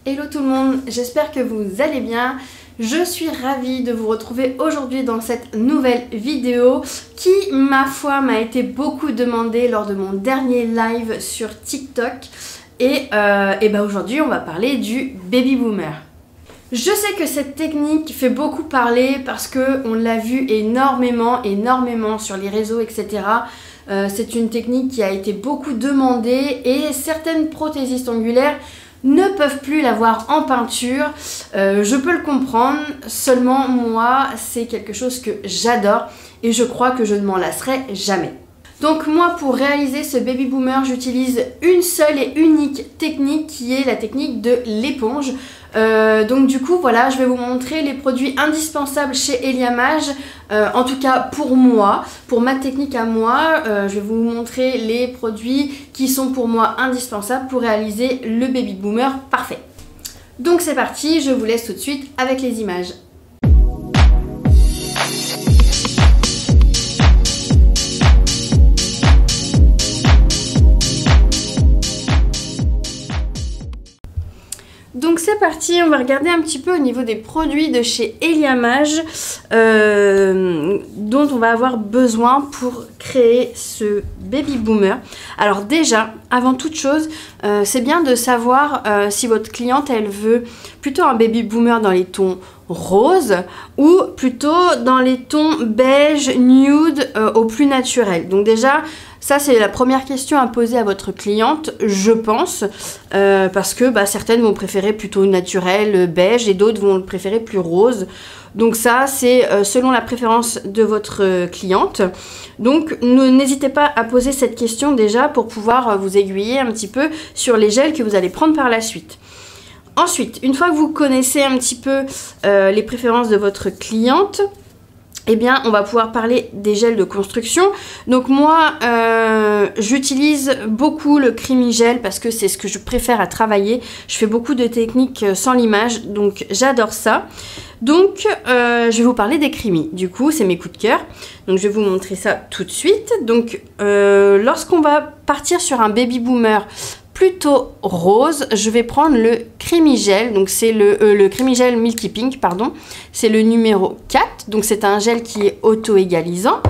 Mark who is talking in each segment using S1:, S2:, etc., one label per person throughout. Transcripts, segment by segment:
S1: Hello tout le monde, j'espère que vous allez bien. Je suis ravie de vous retrouver aujourd'hui dans cette nouvelle vidéo qui, ma foi, m'a été beaucoup demandée lors de mon dernier live sur TikTok. Et aujourd'hui, on va parler du baby boomer. Je sais que cette technique fait beaucoup parler parce qu'on l'a vu énormément sur les réseaux, etc. C'est une technique qui a été beaucoup demandée et certaines prothésistes ongulaires ne peuvent plus l'avoir en peinture. Je peux le comprendre, seulement moi c'est quelque chose que j'adore et je crois que je ne m'en lasserai jamais. Donc moi, pour réaliser ce baby boomer, j'utilise une seule et unique technique qui est la technique de l'éponge. Donc du coup voilà, je vais vous montrer les produits indispensables chez Eliamage, en tout cas pour moi, pour ma technique à moi. Je vais vous montrer les produits qui sont pour moi indispensables pour réaliser le baby boomer parfait. Donc c'est parti, je vous laisse tout de suite avec les images. Donc c'est parti, on va regarder un petit peu au niveau des produits de chez Eliamage dont on va avoir besoin pour créer ce baby boomer. Alors déjà, avant toute chose, c'est bien de savoir si votre cliente elle veut plutôt un baby boomer dans les tons roses ou plutôt dans les tons beige, nude au plus naturel. Donc déjà, ça, c'est la première question à poser à votre cliente, je pense, parce que certaines vont préférer plutôt naturel, beige, et d'autres vont le préférer plus rose. Donc ça, c'est selon la préférence de votre cliente. Donc, n'hésitez pas à poser cette question déjà pour pouvoir vous aiguiller un petit peu sur les gels que vous allez prendre par la suite. Ensuite, une fois que vous connaissez un petit peu les préférences de votre cliente, eh bien, on va pouvoir parler des gels de construction. Donc moi, j'utilise beaucoup le Creamy Gel parce que c'est ce que je préfère à travailler. Je fais beaucoup de techniques sans limage, donc j'adore ça. Donc, je vais vous parler des Creamy. Du coup, c'est mes coups de cœur. Donc, je vais vous montrer ça tout de suite. Donc, lorsqu'on va partir sur un baby boomer plutôt rose, je vais prendre le Creamy Gel, donc c'est le Creamy Gel Milky Pink, pardon, c'est le numéro 4, donc c'est un gel qui est auto-égalisant,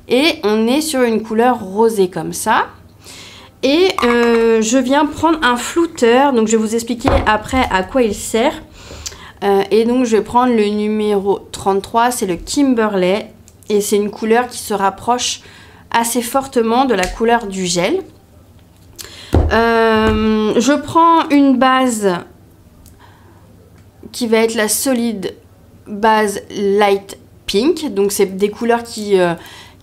S1: et on est sur une couleur rosée comme ça, et je viens prendre un flouteur, donc je vais vous expliquer après à quoi il sert, et donc je vais prendre le numéro 33, c'est le Kimberley, et c'est une couleur qui se rapproche assez fortement de la couleur du gel. Je prends une base qui va être la solide base light pink, donc c'est des couleurs qui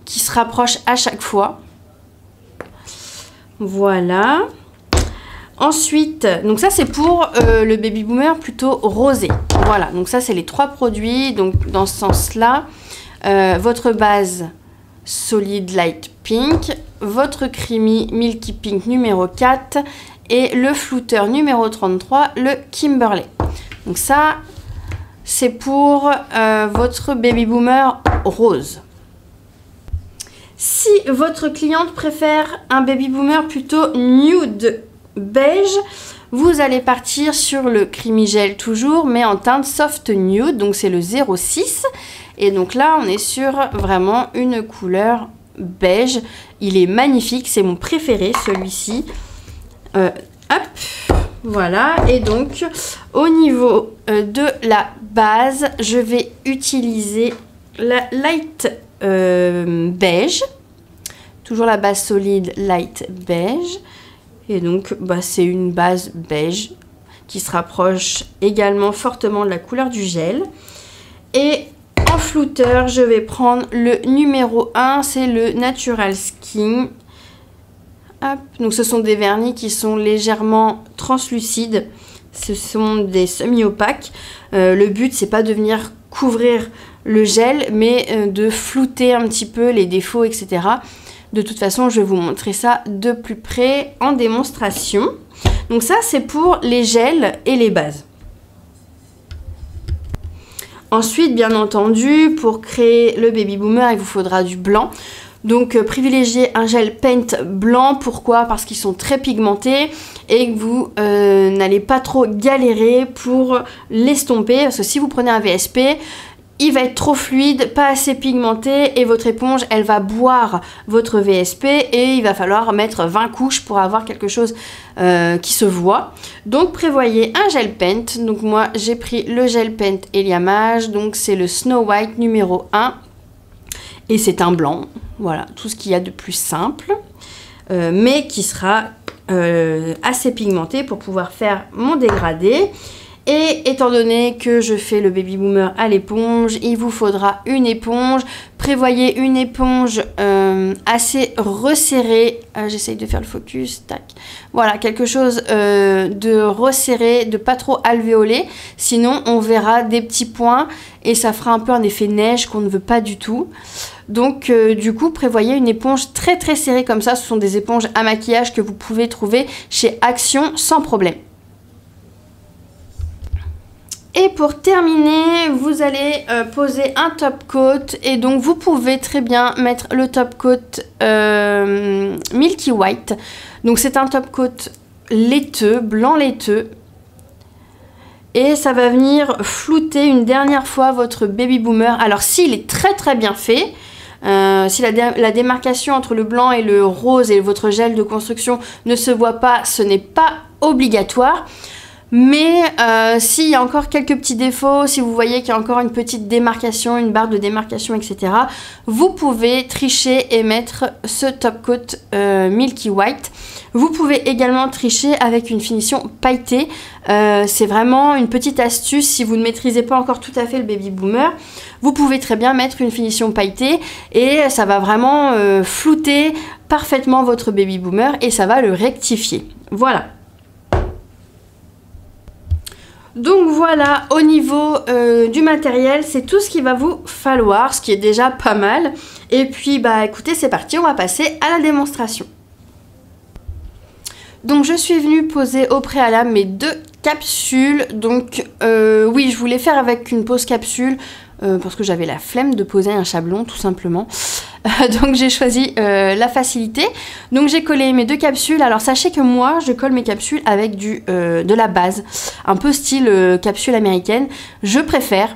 S1: se rapprochent à chaque fois. Voilà. Ensuite, donc ça c'est pour le baby boomer plutôt rosé. Voilà, donc ça c'est les trois produits. Donc dans ce sens-là, votre base solide light pink, votre Creamy Milky Pink numéro 4 et le flouteur numéro 33, le Kimberley. Donc ça, c'est pour votre baby boomer rose. Si votre cliente préfère un baby boomer plutôt nude beige, vous allez partir sur le Creamy Gel toujours, mais en teinte soft nude, donc c'est le 06. Et donc là, on est sur vraiment une couleur beige. Il est magnifique, c'est mon préféré, celui-ci. Hop, voilà. Et donc, au niveau de la base, je vais utiliser la light beige. Toujours la base solide light beige. Et donc, c'est une base beige qui se rapproche également fortement de la couleur du gel. Et en flouteur, je vais prendre le numéro 1, c'est le Natural Skin. Hop. Donc ce sont des vernis qui sont légèrement translucides. Ce sont des semi-opaques. Le but, c'est pas de venir couvrir le gel, mais de flouter un petit peu les défauts, etc. De toute façon, je vais vous montrer ça de plus près en démonstration. Donc ça, c'est pour les gels et les bases. Ensuite, bien entendu, pour créer le baby boomer, il vous faudra du blanc. Donc privilégiez un gel paint blanc. Pourquoi? Parce qu'ils sont très pigmentés et que vous n'allez pas trop galérer pour l'estomper. Parce que si vous prenez un VSP, il va être trop fluide, pas assez pigmenté et votre éponge, elle va boire votre VSP et il va falloir mettre 20 couches pour avoir quelque chose qui se voit. Donc prévoyez un gel paint. Donc moi, j'ai pris le gel paint Eliamage. Donc c'est le Snow White numéro 1 et c'est un blanc. Voilà, tout ce qu'il y a de plus simple, mais qui sera assez pigmenté pour pouvoir faire mon dégradé. Et étant donné que je fais le baby boomer à l'éponge, il vous faudra une éponge. Prévoyez une éponge assez resserrée. J'essaye de faire le focus. Tac. Voilà, quelque chose de resserré, de pas trop alvéolé. Sinon, on verra des petits points et ça fera un peu un effet neige qu'on ne veut pas du tout. Donc, du coup, prévoyez une éponge très très serrée comme ça. Ce sont des éponges à maquillage que vous pouvez trouver chez Action sans problème. Et pour terminer, vous allez poser un top coat et donc vous pouvez très bien mettre le top coat Milky White. Donc c'est un top coat laiteux, blanc laiteux. Et ça va venir flouter une dernière fois votre baby boomer. Alors s'il est très très bien fait, si la démarcation entre le blanc et le rose et votre gel de construction ne se voit pas, ce n'est pas obligatoire. Mais s'il y a encore quelques petits défauts, si vous voyez qu'il y a encore une petite démarcation, une barre de démarcation, etc., vous pouvez tricher et mettre ce top coat Milky White. Vous pouvez également tricher avec une finition pailletée. C'est vraiment une petite astuce si vous ne maîtrisez pas encore tout à fait le baby boomer. Vous pouvez très bien mettre une finition pailletée et ça va vraiment flouter parfaitement votre baby boomer et ça va le rectifier. Voilà. Donc voilà, au niveau du matériel, c'est tout ce qu'il va vous falloir, ce qui est déjà pas mal. Et puis, bah écoutez, c'est parti, on va passer à la démonstration. Donc je suis venue poser au préalable mes 2 capsules. Donc oui, je voulais faire avec une pose capsule parce que j'avais la flemme de poser un chablon tout simplement. Donc j'ai choisi la facilité. Donc j'ai collé mes 2 capsules. Alors sachez que moi je colle mes capsules avec de la base, un peu style capsule américaine. Je préfère.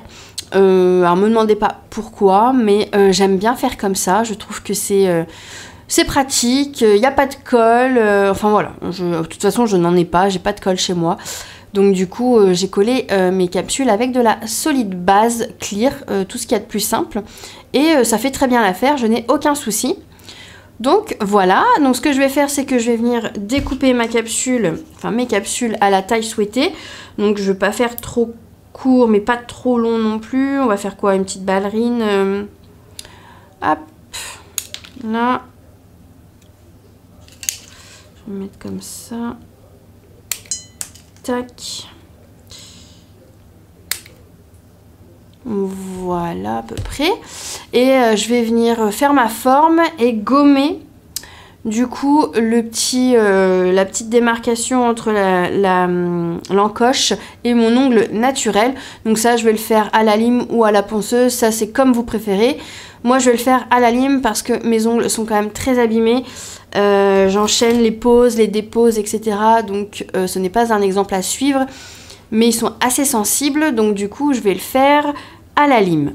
S1: Alors me demandez pas pourquoi, mais j'aime bien faire comme ça. Je trouve que c'est pratique, il n'y a pas de colle, enfin voilà, de toute façon je n'en ai pas, j'ai pas de colle chez moi. Donc du coup j'ai collé mes capsules avec de la solide base clear, tout ce qu'il y a de plus simple. Et ça fait très bien l'affaire, je n'ai aucun souci. Donc voilà, donc ce que je vais faire c'est que je vais venir découper ma capsule, enfin mes capsules à la taille souhaitée. Donc je ne vais pas faire trop court mais pas trop long non plus. On va faire quoi? Une petite ballerine. Hop, là. Je vais mettre comme ça. Tac. Voilà à peu près. Et je vais venir faire ma forme et gommer du coup la petite démarcation entre l'encoche et mon ongle naturel. Donc ça je vais le faire à la lime ou à la ponceuse, ça c'est comme vous préférez. Moi je vais le faire à la lime parce que mes ongles sont quand même très abîmés. J'enchaîne les poses, les déposes, etc. Donc ce n'est pas un exemple à suivre, mais ils sont assez sensibles, donc du coup je vais le faire à la lime.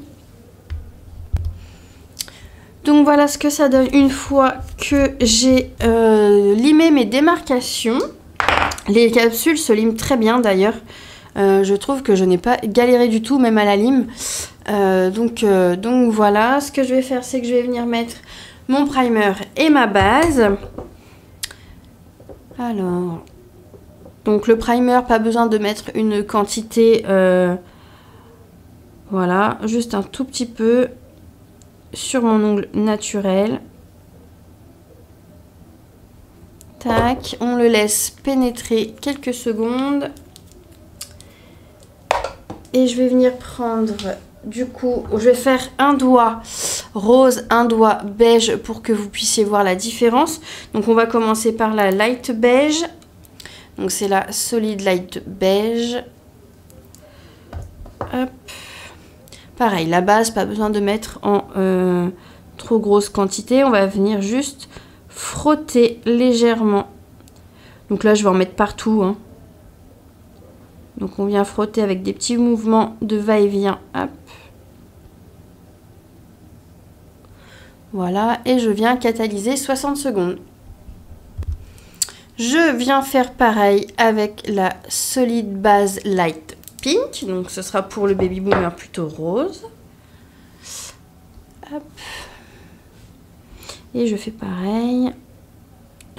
S1: Donc voilà ce que ça donne une fois que j'ai limé mes démarcations. Les capsules se liment très bien d'ailleurs. Je trouve que je n'ai pas galéré du tout, même à la lime. Donc voilà, ce que je vais faire, c'est que je vais venir mettre mon primer et ma base. Alors, donc le primer, pas besoin de mettre une quantité, voilà, juste un tout petit peu sur mon ongle naturel. Tac, on le laisse pénétrer quelques secondes. Et je vais venir prendre, du coup, je vais faire un doigt rose, un doigt beige pour que vous puissiez voir la différence. Donc on va commencer par la light beige. Donc c'est la solide light beige. Hop. Pareil, la base, pas besoin de mettre en trop grosse quantité. On va venir juste frotter légèrement. Donc là, je vais en mettre partout, hein. Donc on vient frotter avec des petits mouvements de va-et-vient. Hop. Voilà, et je viens catalyser 60 secondes. Je viens faire pareil avec la Solid Base Light Pink. Donc ce sera pour le Baby Boomer plutôt rose. Hop. Et je fais pareil.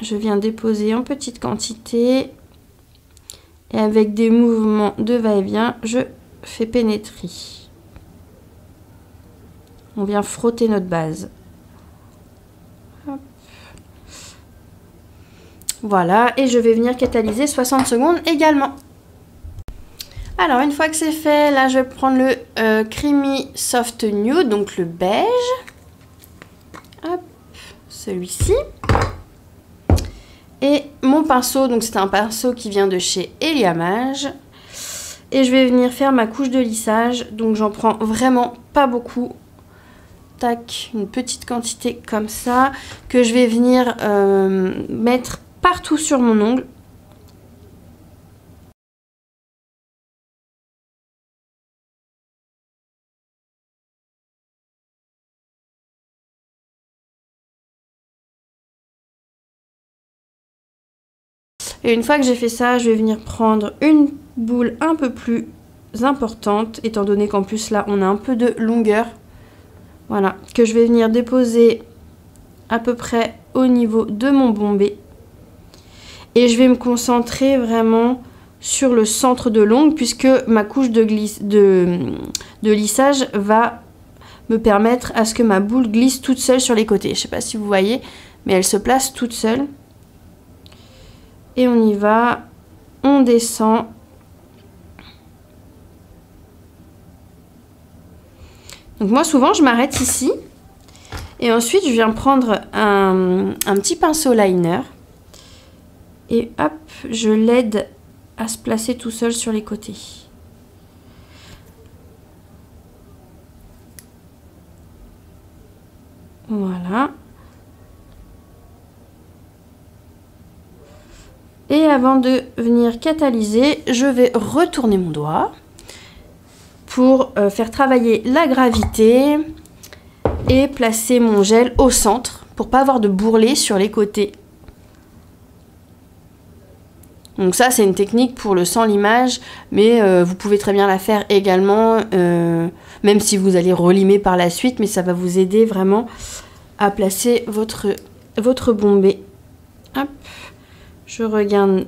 S1: Je viens déposer en petite quantité. Et avec des mouvements de va-et-vient, je fais pénétrer. On vient frotter notre base. Hop. Voilà, et je vais venir catalyser 60 secondes également. Alors, une fois que c'est fait, là, je vais prendre le Creamy Soft Nude, donc le beige. Hop, celui-ci. Et mon pinceau, donc c'est un pinceau qui vient de chez Eliamage. Et je vais venir faire ma couche de lissage. Donc j'en prends vraiment pas beaucoup. Tac, une petite quantité comme ça. Que je vais venir mettre partout sur mon ongle. Et une fois que j'ai fait ça, je vais venir prendre une boule un peu plus importante, étant donné qu'en plus là, on a un peu de longueur. Voilà, que je vais venir déposer à peu près au niveau de mon bombé. Et je vais me concentrer vraiment sur le centre de l'ongle, puisque ma couche de lissage va me permettre à ce que ma boule glisse toute seule sur les côtés. Je ne sais pas si vous voyez, mais elle se place toute seule. Et on y va, on descend. Donc moi souvent je m'arrête ici. Et ensuite je viens prendre un petit pinceau liner. Et hop, je l'aide à se placer tout seul sur les côtés. Voilà. Et avant de venir catalyser, je vais retourner mon doigt pour faire travailler la gravité et placer mon gel au centre pour pas avoir de bourrelet sur les côtés. Donc ça, c'est une technique pour le sans limage, mais vous pouvez très bien la faire également, même si vous allez relimer par la suite, mais ça va vous aider vraiment à placer votre bombé. Hop. Je regarde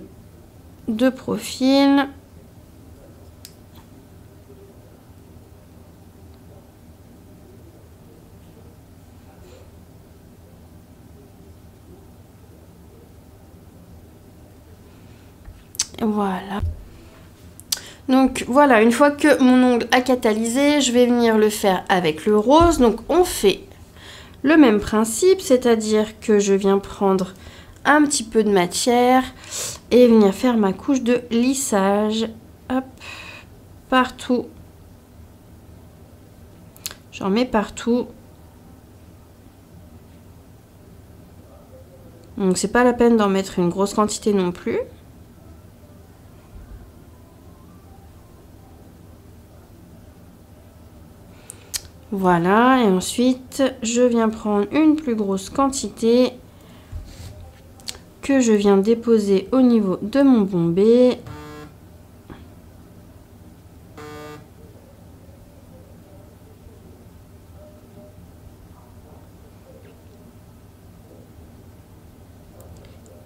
S1: de profil. Voilà. Donc voilà, une fois que mon ongle a catalysé, je vais venir le faire avec le rose. Donc on fait le même principe, c'est-à-dire que je viens prendre un petit peu de matière et venir faire ma couche de lissage. Hop, partout. J'en mets partout. Donc c'est pas la peine d'en mettre une grosse quantité non plus. Voilà, et ensuite je viens prendre une plus grosse quantité que je viens déposer au niveau de mon bombé.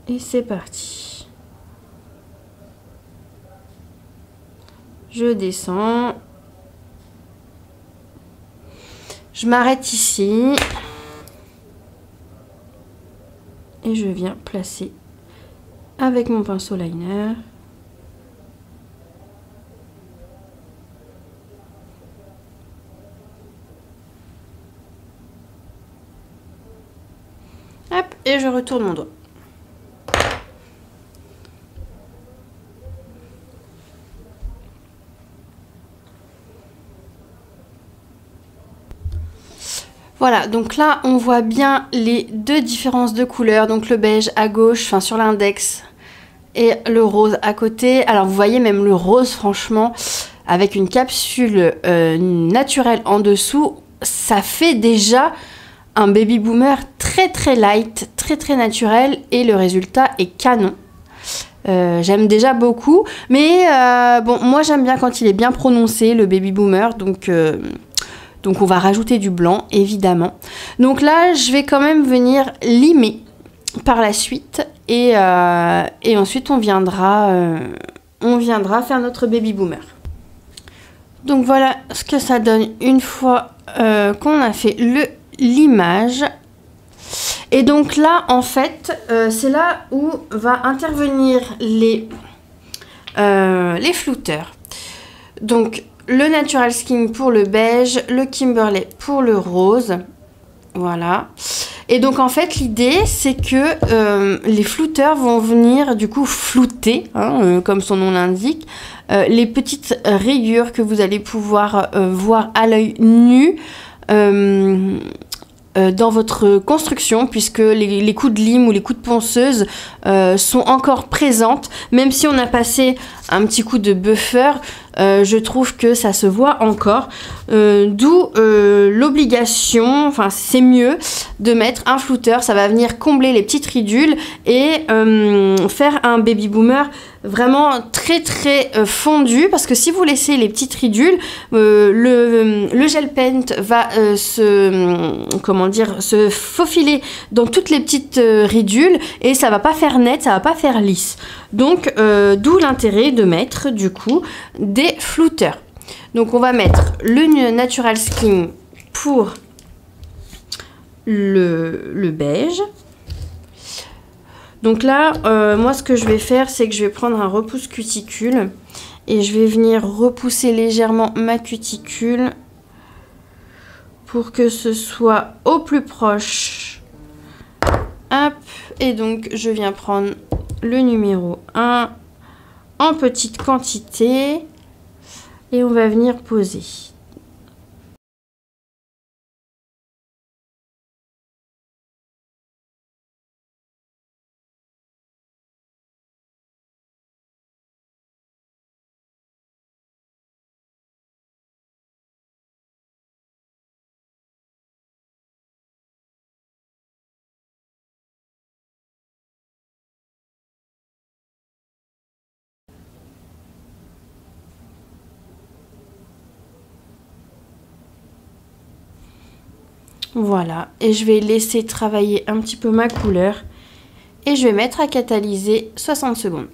S1: Et c'est parti. Je descends. Je m'arrête ici. Et je viens placer avec mon pinceau liner. Hop, et je retourne mon doigt. Voilà, donc là on voit bien les deux différences de couleurs, donc le beige à gauche, enfin sur l'index, et le rose à côté. Alors vous voyez même le rose, franchement, avec une capsule naturelle en dessous, ça fait déjà un baby boomer très très light, très très naturel, et le résultat est canon. J'aime déjà beaucoup, mais bon, moi j'aime bien quand il est bien prononcé, le baby boomer, donc on va rajouter du blanc, évidemment. Donc là, je vais quand même venir limer par la suite, et ensuite on viendra faire notre baby boomer. Donc voilà ce que ça donne une fois qu'on a fait le limage. Et donc là, en fait, c'est là où va intervenir les flouteurs. Donc le Natural Skin pour le beige, le Kimberley pour le rose. Voilà. Et donc en fait l'idée c'est que les flouteurs vont venir du coup flouter, hein, comme son nom l'indique, les petites rayures que vous allez pouvoir voir à l'œil nu dans votre construction, puisque les coups de lime ou les coups de ponceuse sont encore présentes, même si on a passé un petit coup de buffer. Je trouve que ça se voit encore, d'où l'obligation, enfin c'est mieux de mettre un flouteur, ça va venir combler les petites ridules et faire un baby boomer vraiment très très fondu, parce que si vous laissez les petites ridules, le gel paint va se faufiler dans toutes les petites ridules et ça va pas faire net, ça va pas faire lisse. Donc d'où l'intérêt de mettre du coup des flouteurs. Donc on va mettre le Natural Skin pour le beige. Donc là, moi ce que je vais faire, c'est que je vais prendre un repousse cuticule et je vais venir repousser légèrement ma cuticule pour que ce soit au plus proche. Hop, et donc je viens prendre le numéro 1 en petite quantité et on va venir poser. Voilà, et je vais laisser travailler un petit peu ma couleur et je vais mettre à catalyser 60 secondes.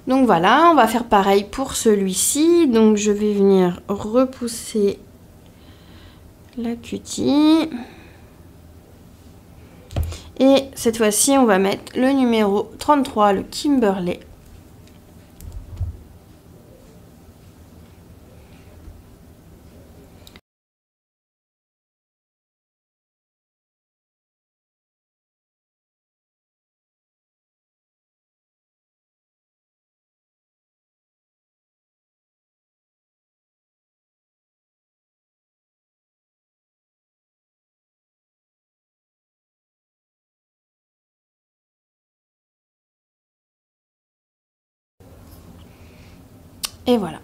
S1: Donc voilà, on va faire pareil pour celui-ci. Donc je vais venir repousser la cutie. Et cette fois-ci, on va mettre le numéro 33, le Kimberley. Et voilà.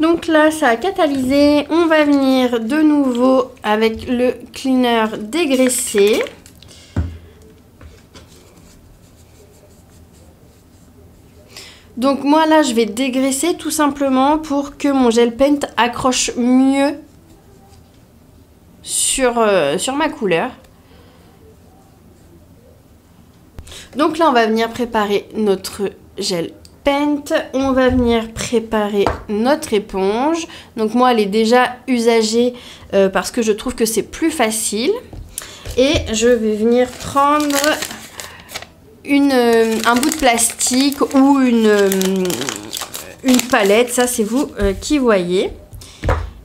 S1: Donc là, ça a catalysé. On va venir de nouveau avec le cleaner dégraissé. Donc moi là, je vais dégraisser tout simplement pour que mon gel paint accroche mieux sur ma couleur. Donc là, on va venir préparer notre gel paint. On va venir préparer notre éponge. Donc moi, elle est déjà usagée parce que je trouve que c'est plus facile. Et je vais venir prendre un bout de plastique ou une palette. Ça, c'est vous qui voyez.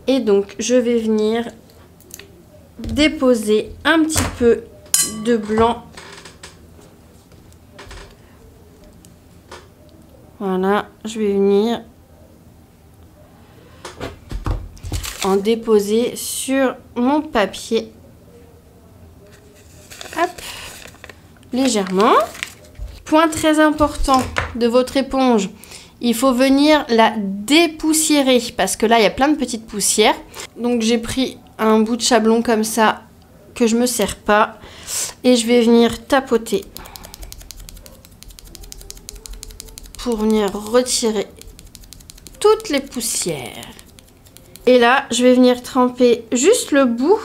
S1: Et donc, je vais venir déposer un petit peu de blanc. Voilà, je vais venir en déposer sur mon papier. Hop, légèrement. Point très important de votre éponge, il faut venir la dépoussiérer parce que là il y a plein de petites poussières. Donc j'ai pris un bout de chablon comme ça que je me sers pas et je vais venir tapoter pour venir retirer toutes les poussières. Et là je vais venir tremper juste le bout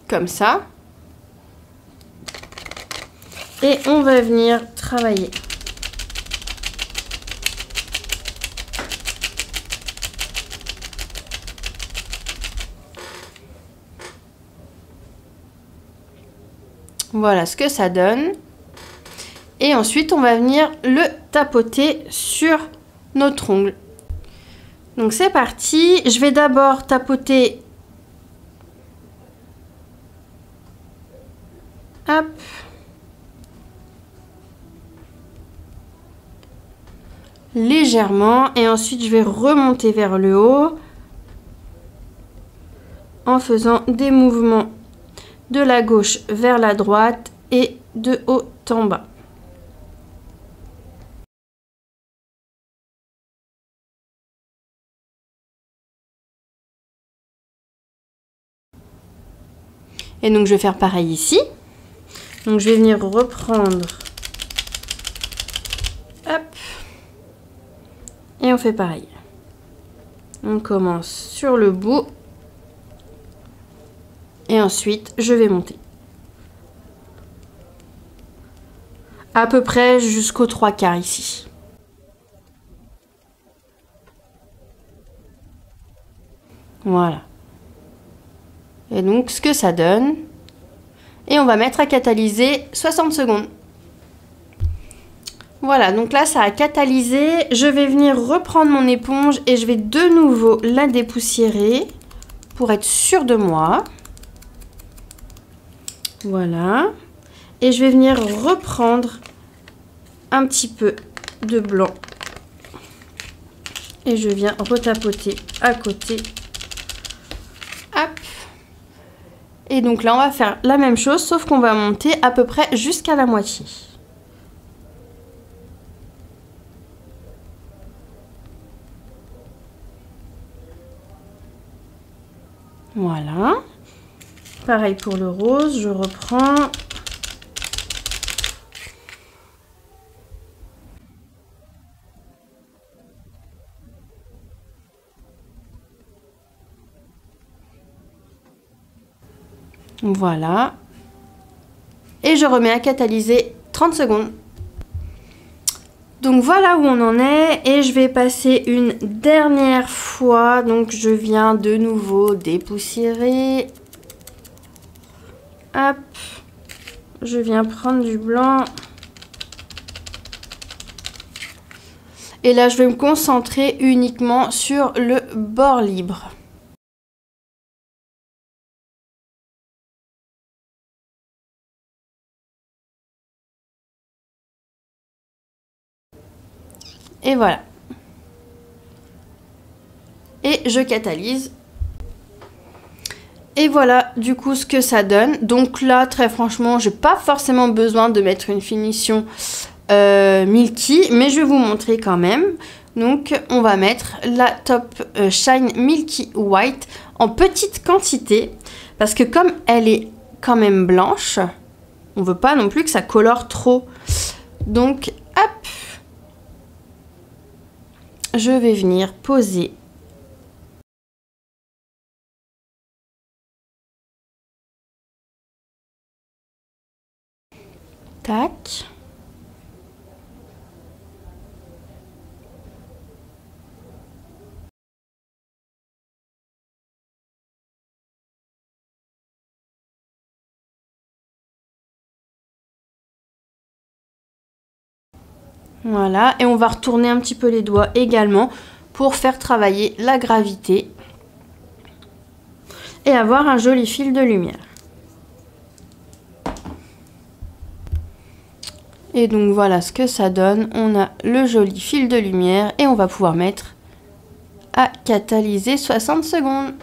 S1: comme ça. Et on va venir travailler. Voilà ce que ça donne. Et ensuite, on va venir le tapoter sur notre ongle. Donc c'est parti. Je vais d'abord tapoter. Hop. Légèrement et ensuite je vais remonter vers le haut en faisant des mouvements de la gauche vers la droite et de haut en bas. Et donc je vais faire pareil ici. Donc je vais venir reprendre. Hop. Et on fait pareil. On commence sur le bout. Et ensuite, je vais monter. À peu près jusqu'aux 3/4 ici. Voilà. Et donc, ce que ça donne. Et on va mettre à catalyser 60 secondes. Voilà, donc là, ça a catalysé. Je vais venir reprendre mon éponge et je vais de nouveau la dépoussiérer pour être sûre de moi. Voilà. Et je vais venir reprendre un petit peu de blanc. Et je viens retapoter à côté. Hop. Et donc là, on va faire la même chose, sauf qu'on va monter à peu près jusqu'à la moitié. Voilà. Pareil pour le rose, je reprends. Voilà. Et je remets à catalyser 30 secondes. Donc voilà où on en est et je vais passer une dernière fois. Donc je viens de nouveau dépoussiérer. Hop. Je viens prendre du blanc. Et là je vais me concentrer uniquement sur le bord libre. Et voilà. Et je catalyse. Et voilà du coup ce que ça donne. Donc là, très franchement, j'ai pas forcément besoin de mettre une finition Milky, mais je vais vous montrer quand même. Donc on va mettre la Top Shine Milky White en petite quantité. Parce que comme elle est quand même blanche, on veut pas non plus que ça colore trop. Donc hop, je vais venir poser tac. Voilà, et on va retourner un petit peu les doigts également pour faire travailler la gravité et avoir un joli fil de lumière. Et donc voilà ce que ça donne. On a le joli fil de lumière et on va pouvoir mettre à catalyser 60 secondes.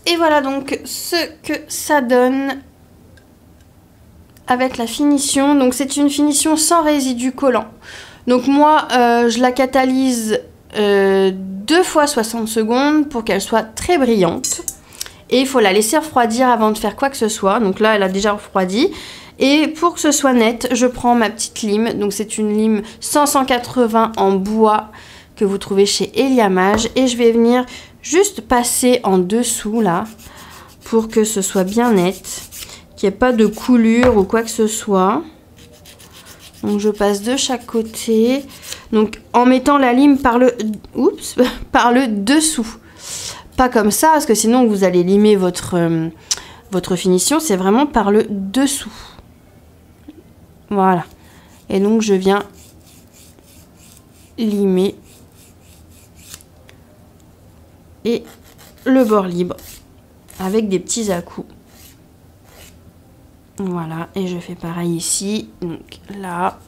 S1: Et voilà donc ce que ça donne avec la finition. Donc c'est une finition sans résidus collants. Donc moi je la catalyse 2 fois 60 secondes pour qu'elle soit très brillante. Et il faut la laisser refroidir avant de faire quoi que ce soit. Donc là elle a déjà refroidi. Et pour que ce soit net, je prends ma petite lime. Donc c'est une lime 100-180 en bois que vous trouvez chez Eliamage. Et je vais venir juste passer en dessous là pour que ce soit bien net. Qu'il n'y ait pas de coulure ou quoi que ce soit. Donc je passe de chaque côté. Donc en mettant la lime par le, par le dessous. Pas comme ça parce que sinon vous allez limer votre finition. C'est vraiment par le dessous. Voilà. Et donc je viens limer et le bord libre avec des petits à-coups. Voilà, et je fais pareil ici, donc là,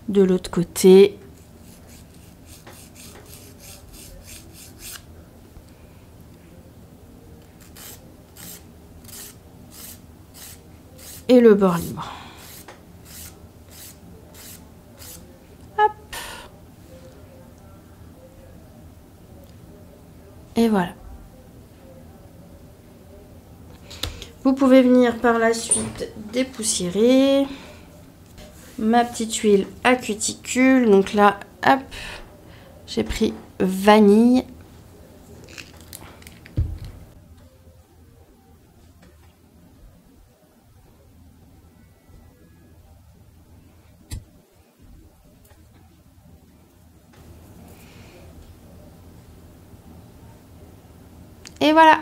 S1: de l'autre côté. Et le bord libre. Hop. Et voilà. Vous pouvez venir par la suite dépoussiérer. Ma petite huile à cuticule. Donc là, hop, j'ai pris vanille. Et voilà.